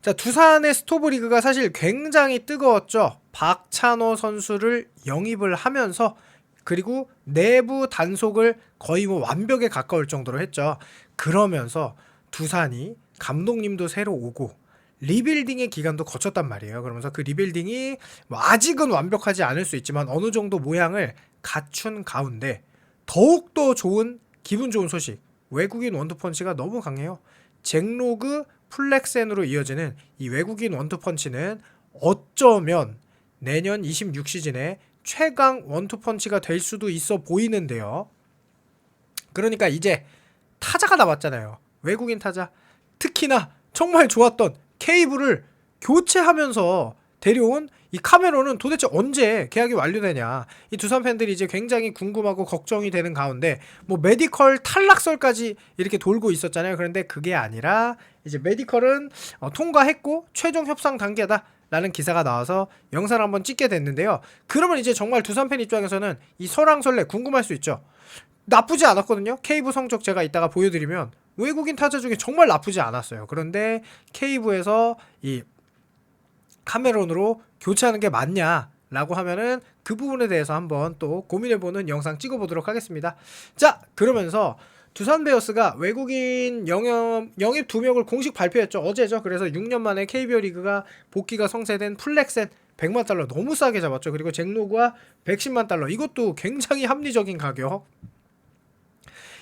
자, 두산의 스토브리그가 사실 굉장히 뜨거웠죠. 박찬호 선수를 영입을 하면서 그리고 내부 단속을 거의 뭐 완벽에 가까울 정도로 했죠. 그러면서 두산이 감독님도 새로 오고 리빌딩의 기간도 거쳤단 말이에요. 그러면서 그 리빌딩이 뭐 아직은 완벽하지 않을 수 있지만 어느 정도 모양을 갖춘 가운데 더욱더 좋은 기분 좋은 소식. 외국인 원투펀치가 너무 강해요. 잭로그 플렉센으로 이어지는 이 외국인 원투펀치는 어쩌면 내년 26시즌에 최강 원투펀치가 될 수도 있어 보이는데요. 그러니까 이제 타자가 남았잖아요. 외국인 타자. 특히나 정말 좋았던 케이블을 교체하면서 데려온 이 카메론은 도대체 언제 계약이 완료되냐. 이 두산 팬들이 이제 굉장히 궁금하고 걱정이 되는 가운데 뭐 메디컬 탈락설까지 이렇게 돌고 있었잖아요. 그런데 그게 아니라 이제 메디컬은 통과했고 최종 협상 단계다 라는 기사가 나와서 영상을 한번 찍게 됐는데요. 그러면 이제 정말 두산 팬 입장에서는 이 설왕설래 궁금할 수 있죠. 나쁘지 않았거든요. 케이브 성적 제가 이따가 보여드리면 외국인 타자 중에 정말 나쁘지 않았어요. 그런데 케이브에서 이 카메론으로 교체하는 게 맞냐라고 하면은 그 부분에 대해서 한번 또 고민해보는 영상 찍어보도록 하겠습니다. 자, 그러면서 두산 베어스가 외국인 영입 2명을 공식 발표했죠. 어제죠. 그래서 6년 만에 KBO 리그가 복귀가 성사된 플렉센 100만 달러 너무 싸게 잡았죠. 그리고 잭로그와 110만 달러 이것도 굉장히 합리적인 가격.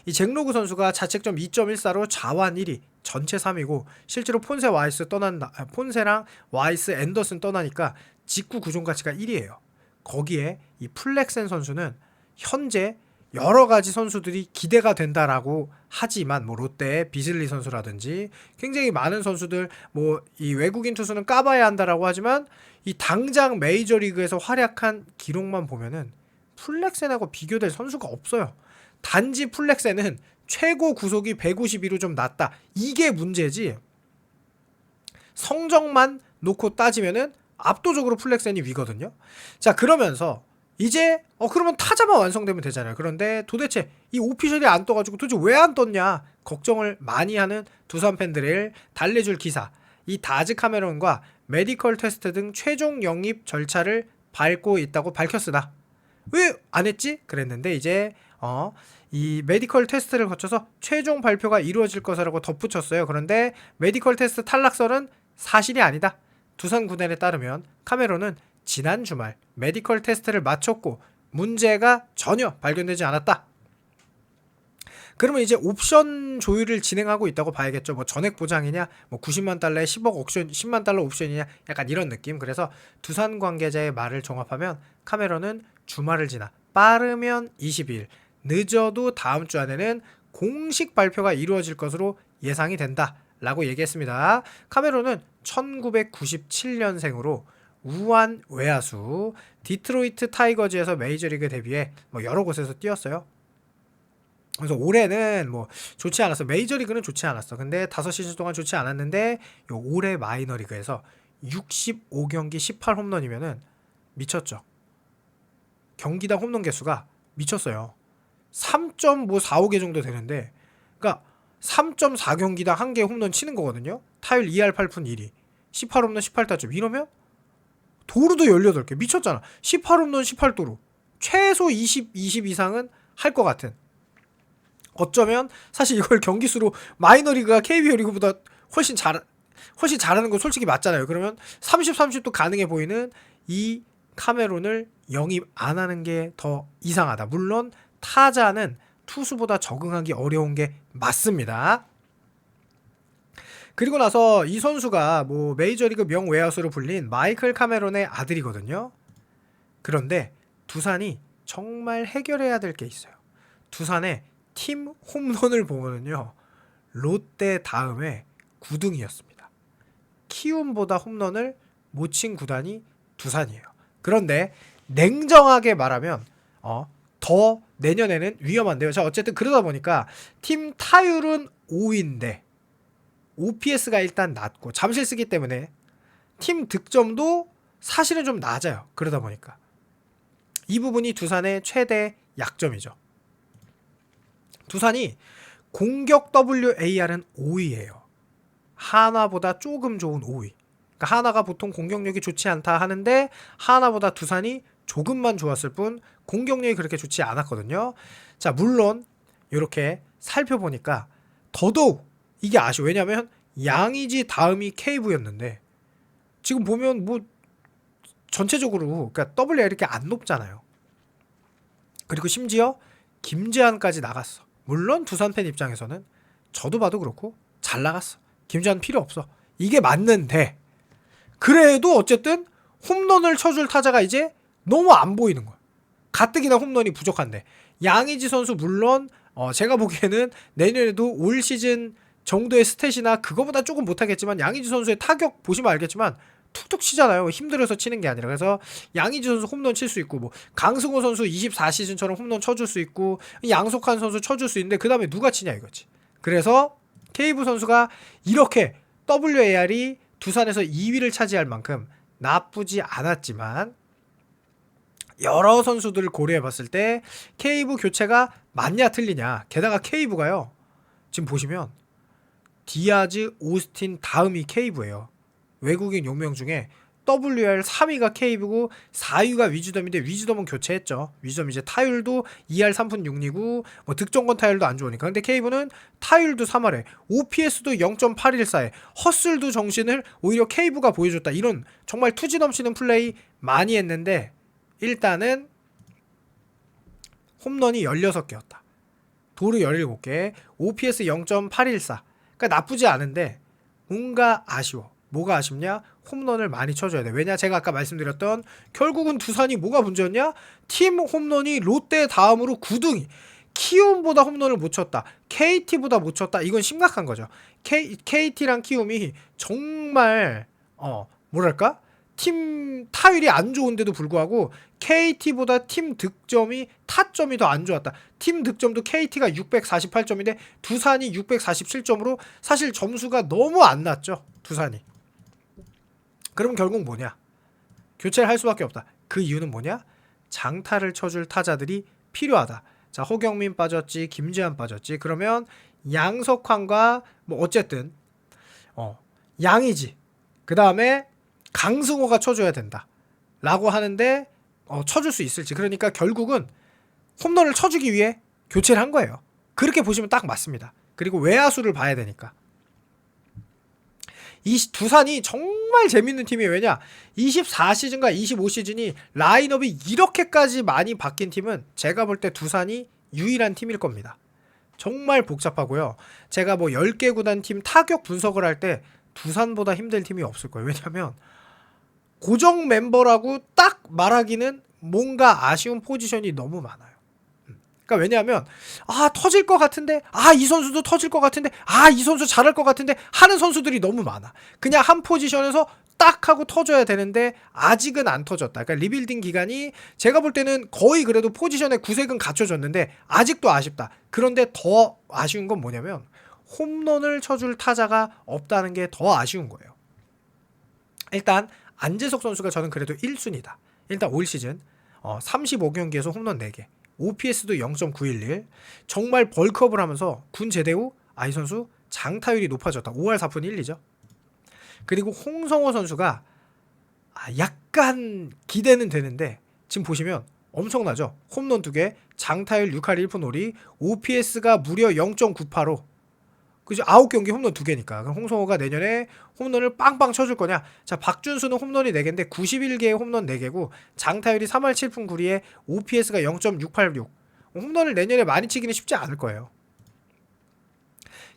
이 잭로그 선수가 자책점 2.14로 자완 1위, 전체 3위고 실제로 폰세랑 와이스 앤더슨 떠나니까 직구 구종 가치가 1위예요. 거기에 이 플렉센 선수는 현재 여러 가지 선수들이 기대가 된다라고 하지만 뭐 롯데의 비슬리 선수라든지 굉장히 많은 선수들 뭐 이 외국인 투수는 까봐야 한다라고 하지만 이 당장 메이저리그에서 활약한 기록만 보면은 플렉센하고 비교될 선수가 없어요. 단지 플렉센은 최고 구속이 152로 좀 낮다. 이게 문제지. 성적만 놓고 따지면은 압도적으로 플렉센이 위거든요. 자, 그러면서 이제 그러면 타자만 완성되면 되잖아요. 그런데 도대체 이 오피셜이 안 떠가지고 도대체 왜 안 떴냐 걱정을 많이 하는 두산 팬들을 달래줄 기사. 이 다즈 카메론과 메디컬 테스트 등 최종 영입 절차를 밟고 있다고 밝혔으나 왜 안 했지? 그랬는데 이제 이 메디컬 테스트를 거쳐서 최종 발표가 이루어질 것이라고 덧붙였어요. 그런데 메디컬 테스트 탈락설은 사실이 아니다. 두산 구단에 따르면 카메론은 지난 주말 메디컬 테스트를 마쳤고 문제가 전혀 발견되지 않았다. 그러면 이제 옵션 조율을 진행하고 있다고 봐야겠죠. 뭐 전액 보장이냐, 뭐 90만 달러에 10만 달러 옵션이냐, 약간 이런 느낌. 그래서 두산 관계자의 말을 종합하면 카메론은 주말을 지나 빠르면 22일, 늦어도 다음 주 안에는 공식 발표가 이루어질 것으로 예상이 된다라고 얘기했습니다. 카메론은 1997년생으로 우한 외야수, 디트로이트 타이거즈에서 메이저리그 데뷔해 뭐 여러 곳에서 뛰었어요. 그래서 올해는 뭐 좋지 않았어. 메이저리그는 좋지 않았어. 근데 5시즌 동안 좋지 않았는데 요 올해 마이너리그에서 65경기 18홈런이면은 미쳤죠. 경기당 홈런 개수가 미쳤어요. 3.45개 정도 되는데 그러니까 3.4경기당 한 개 홈런 치는 거거든요. 타율 2할 8푼 1위. 18홈런 18타점. 이러면 도루도 18개. 미쳤잖아. 18홈런 18도루. 최소 20 이상은 할 것 같은. 어쩌면 사실 이걸 경기수로 마이너리그가 KBO 리그보다 훨씬 잘하는 건 솔직히 맞잖아요. 그러면 30도 가능해 보이는 이 카메론을 영입 안 하는 게 더 이상하다. 물론 타자는 투수보다 적응하기 어려운 게 맞습니다. 그리고 나서 이 선수가 뭐 메이저리그 명외야수로 불린 마이클 카메론의 아들이거든요. 그런데 두산이 정말 해결해야 될 게 있어요. 두산의 팀 홈런을 보면요. 롯데 다음에 9등이었습니다. 키움보다 홈런을 못 친 구단이 두산이에요. 그런데 냉정하게 말하면 더 내년에는 위험한데요. 자, 어쨌든 그러다 보니까 팀 타율은 5위인데 OPS가 일단 낮고 잠실 쓰기 때문에 팀 득점도 사실은 좀 낮아요. 그러다 보니까 이 부분이 두산의 최대 약점이죠. 두산이 공격 WAR은 5위예요. 하나보다 조금 좋은 5위. 그러니까 하나가 보통 공격력이 좋지 않다 하는데 하나보다 두산이 조금만 좋았을 뿐 공격력이 그렇게 좋지 않았거든요. 자, 물론 이렇게 살펴보니까 더더욱 이게 아쉬워. 왜냐면 양의지 다음이 케이브였는데 지금 보면 뭐 전체적으로 그러니까 WR 이렇게 안 높잖아요. 그리고 심지어 김재환까지 나갔어. 물론 두산 팬 입장에서는 저도 봐도 그렇고 잘 나갔어. 김재환 필요 없어. 이게 맞는데 그래도 어쨌든 홈런을 쳐줄 타자가 이제 너무 안 보이는 거야. 가뜩이나 홈런이 부족한데 양의지 선수 물론 제가 보기에는 내년에도 올 시즌 정도의 스탯이나 그거보다 조금 못하겠지만 양의지 선수의 타격 보시면 알겠지만 툭툭 치잖아요. 힘들어서 치는 게 아니라. 그래서 양의지 선수 홈런 칠 수 있고 뭐 강승호 선수 24시즌처럼 홈런 쳐줄 수 있고 양석환 선수 쳐줄 수 있는데 그 다음에 누가 치냐 이거지. 그래서 케이브 선수가 이렇게 WAR이 두산에서 2위를 차지할 만큼 나쁘지 않았지만 여러 선수들을 고려해봤을 때 케이브 교체가 맞냐 틀리냐. 게다가 케이브가요. 지금 보시면 디아즈, 오스틴 다음이 케이브예요. 외국인 용명 중에 WR 3위가 케이브고 4위가 위즈덤인데 위즈덤은 교체했죠. 위즈덤 이제 타율도 2할 3푼 6리고 뭐 득점권 타율도 안 좋으니까. 근데 케이브는 타율도 3할에 OPS도 0.814에 헛슬도 정신을 오히려 케이브가 보여줬다. 이런 정말 투지 넘치는 플레이 많이 했는데 일단은 홈런이 16개였다. 도루 17개, OPS 0.814. 그러니까 나쁘지 않은데 뭔가 아쉬워. 뭐가 아쉽냐? 홈런을 많이 쳐줘야 돼. 왜냐? 제가 아까 말씀드렸던 결국은 두산이 뭐가 문제였냐? 팀 홈런이 롯데 다음으로 9등이. 키움보다 홈런을 못 쳤다. KT보다 못 쳤다. 이건 심각한 거죠. KT랑 키움이 정말 뭐랄까? 팀 타율이 안 좋은데도 불구하고 KT보다 팀 득점이 타점이 더 안 좋았다. 팀 득점도 KT가 648점인데 두산이 647점으로 사실 점수가 너무 안 났죠. 두산이. 그럼 결국 뭐냐? 교체를 할 수밖에 없다. 그 이유는 뭐냐? 장타를 쳐줄 타자들이 필요하다. 자, 허경민 빠졌지, 김재환 빠졌지. 그러면 양석환과 뭐 어쨌든 양이지. 그 다음에 강승호가 쳐줘야 된다. 라고 하는데 쳐줄 수 있을지. 그러니까 결국은 홈런을 쳐주기 위해 교체를 한 거예요. 그렇게 보시면 딱 맞습니다. 그리고 외야수를 봐야 되니까. 이 두산이 정말 재밌는 팀이에요. 왜냐? 24시즌과 25시즌이 라인업이 이렇게까지 많이 바뀐 팀은 제가 볼 때 두산이 유일한 팀일 겁니다. 정말 복잡하고요. 제가 뭐 10개 구단 팀 타격 분석을 할 때 두산보다 힘든 팀이 없을 거예요. 왜냐면 고정 멤버라고 딱 말하기는 뭔가 아쉬운 포지션이 너무 많아요. 그러니까 왜냐하면 터질 것 같은데 이 선수도 터질 것 같은데 이 선수 잘할 것 같은데 하는 선수들이 너무 많아. 그냥 한 포지션에서 딱 하고 터져야 되는데 아직은 안 터졌다. 그러니까 리빌딩 기간이 제가 볼 때는 거의 그래도 포지션의 구색은 갖춰졌는데 아직도 아쉽다. 그런데 더 아쉬운 건 뭐냐면 홈런을 쳐줄 타자가 없다는 게 더 아쉬운 거예요. 일단 안재석 선수가 저는 그래도 1순위다. 일단 올 시즌 35경기에서 홈런 4개, OPS도 0.911. 정말 벌크업을 하면서 군 제대 후 이 선수 장타율이 높아졌다. 5할 4푼 1리죠. 그리고 홍성호 선수가 약간 기대는 되는데 지금 보시면 엄청나죠. 홈런 2개, 장타율 6할 1푼 5리, OPS가 무려 0.985. 그죠? 9경기 홈런 2개니까. 그럼 홍성호가 내년에 홈런을 빵빵 쳐줄 거냐? 자, 박준수는 홈런이 4개인데 91개의 홈런 4개고 장타율이 3할 7푼 9리에 OPS가 0.686. 홈런을 내년에 많이 치기는 쉽지 않을 거예요.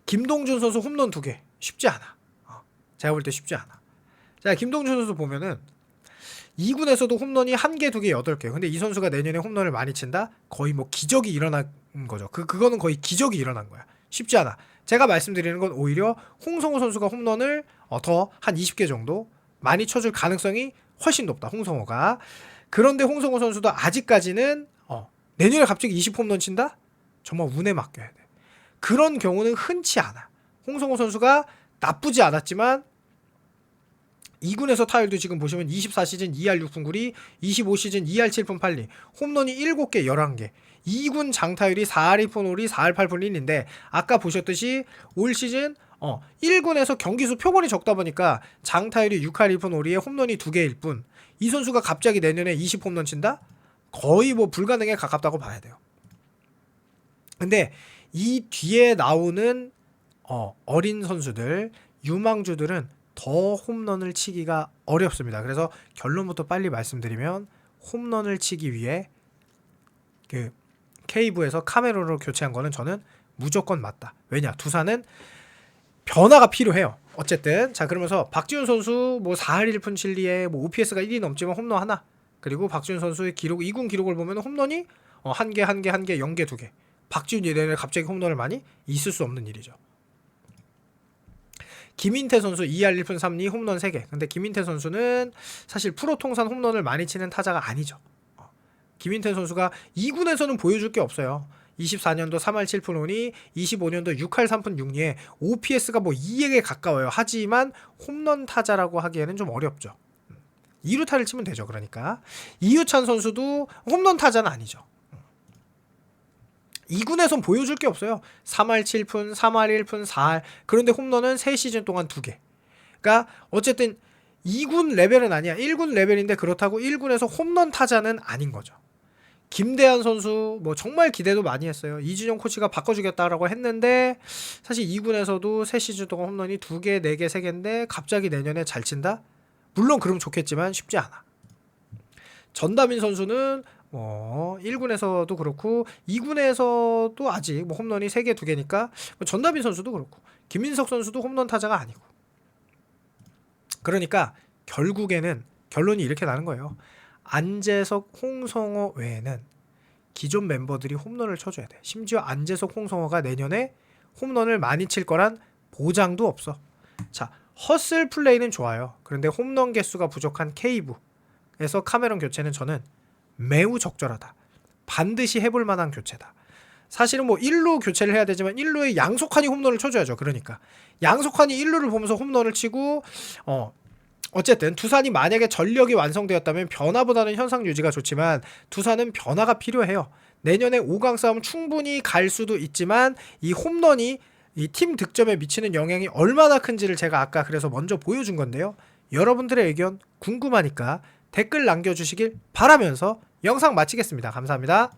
김동준 선수 홈런 2개. 쉽지 않아. 제가 볼 때 쉽지 않아. 자, 김동준 선수 보면은 2군에서도 홈런이 1개, 2개, 8개. 근데 이 선수가 내년에 홈런을 많이 친다? 거의 뭐 기적이 일어난 거죠. 그거는 거의 기적이 일어난 거야. 쉽지 않아. 제가 말씀드리는 건 오히려 홍성호 선수가 홈런을 더 한 20개 정도 많이 쳐줄 가능성이 훨씬 높다. 홍성호가. 그런데 홍성호 선수도 아직까지는 내년에 갑자기 20홈런 친다? 정말 운에 맡겨야 돼. 그런 경우는 흔치 않아. 홍성호 선수가 나쁘지 않았지만 2군에서 타율도 지금 보시면 24시즌 2할 6푼 9리, 25시즌 2할 7푼 8리, 홈런이 7개, 11개. 2군 장타율이 4할 2푼 5리, 4할 8푼 1인데 아까 보셨듯이 올 시즌 1군에서 경기수 표본이 적다 보니까 장타율이 6할 1푼 5리에 홈런이 2개일 뿐 이 선수가 갑자기 내년에 20홈런 친다? 거의 뭐 불가능에 가깝다고 봐야 돼요. 근데 이 뒤에 나오는 어린 선수들, 유망주들은 더 홈런을 치기가 어렵습니다. 그래서 결론부터 빨리 말씀드리면 홈런을 치기 위해 그 K부에서 카메론으로 교체한 거는 저는 무조건 맞다. 왜냐? 두산은 변화가 필요해요. 어쨌든 자 그러면서 박지훈 선수 뭐 4할 1푼 7리에 뭐 OPS가 1이 넘지만 홈런 하나. 그리고 박지훈 선수의 기록 2군 기록을 보면 홈런이 한 개, 0개, 2개. 박지훈이 내내 갑자기 홈런을 많이 있을 수 없는 일이죠. 김인태 선수 2할 1푼 3리 홈런 3개. 근데 김인태 선수는 사실 프로 통산 홈런을 많이 치는 타자가 아니죠. 김인태 선수가 2군에서는 보여줄 게 없어요. 24년도 3할 7푼 5리, 25년도 6할 3푼 6리에 OPS가 뭐 2에게 가까워요. 하지만 홈런 타자라고 하기에는 좀 어렵죠. 2루타를 치면 되죠. 그러니까 이유찬 선수도 홈런 타자는 아니죠. 2군에선 보여줄 게 없어요. 3할 7푼, 3할 1푼, 4할. 그런데 홈런은 3시즌 동안 2개. 그러니까 어쨌든 2군 레벨은 아니야. 1군 레벨인데 그렇다고 1군에서 홈런 타자는 아닌 거죠. 김대한 선수 뭐 정말 기대도 많이 했어요. 이준영 코치가 바꿔주겠다라고 했는데 사실 2군에서도 3시즌 동안 홈런이 2개, 4개, 3개인데 갑자기 내년에 잘 친다? 물론 그럼 좋겠지만 쉽지 않아. 전다민 선수는 1군에서도 그렇고 2군에서도 아직 뭐 홈런이 3개, 2개니까 전다민 선수도 그렇고 김민석 선수도 홈런 타자가 아니고 그러니까 결국에는 결론이 이렇게 나는 거예요. 안재석, 홍성호 외에는 기존 멤버들이 홈런을 쳐줘야 돼. 심지어 안재석, 홍성호가 내년에 홈런을 많이 칠 거란 보장도 없어. 자, 허슬 플레이는 좋아요. 그런데 홈런 개수가 부족한 K부에서 카메론 교체는 저는 매우 적절하다. 반드시 해볼 만한 교체다. 사실은 뭐 1루 교체를 해야 되지만 1루에 양석환이 홈런을 쳐줘야죠. 그러니까 양석환이 1루를 보면서 홈런을 치고 어쨌든 두산이 만약에 전력이 완성되었다면 변화보다는 현상 유지가 좋지만 두산은 변화가 필요해요. 내년에 5강 싸움 충분히 갈 수도 있지만 이 홈런이 이 팀 득점에 미치는 영향이 얼마나 큰지를 제가 아까 그래서 먼저 보여준 건데요. 여러분들의 의견 궁금하니까 댓글 남겨주시길 바라면서 영상 마치겠습니다. 감사합니다.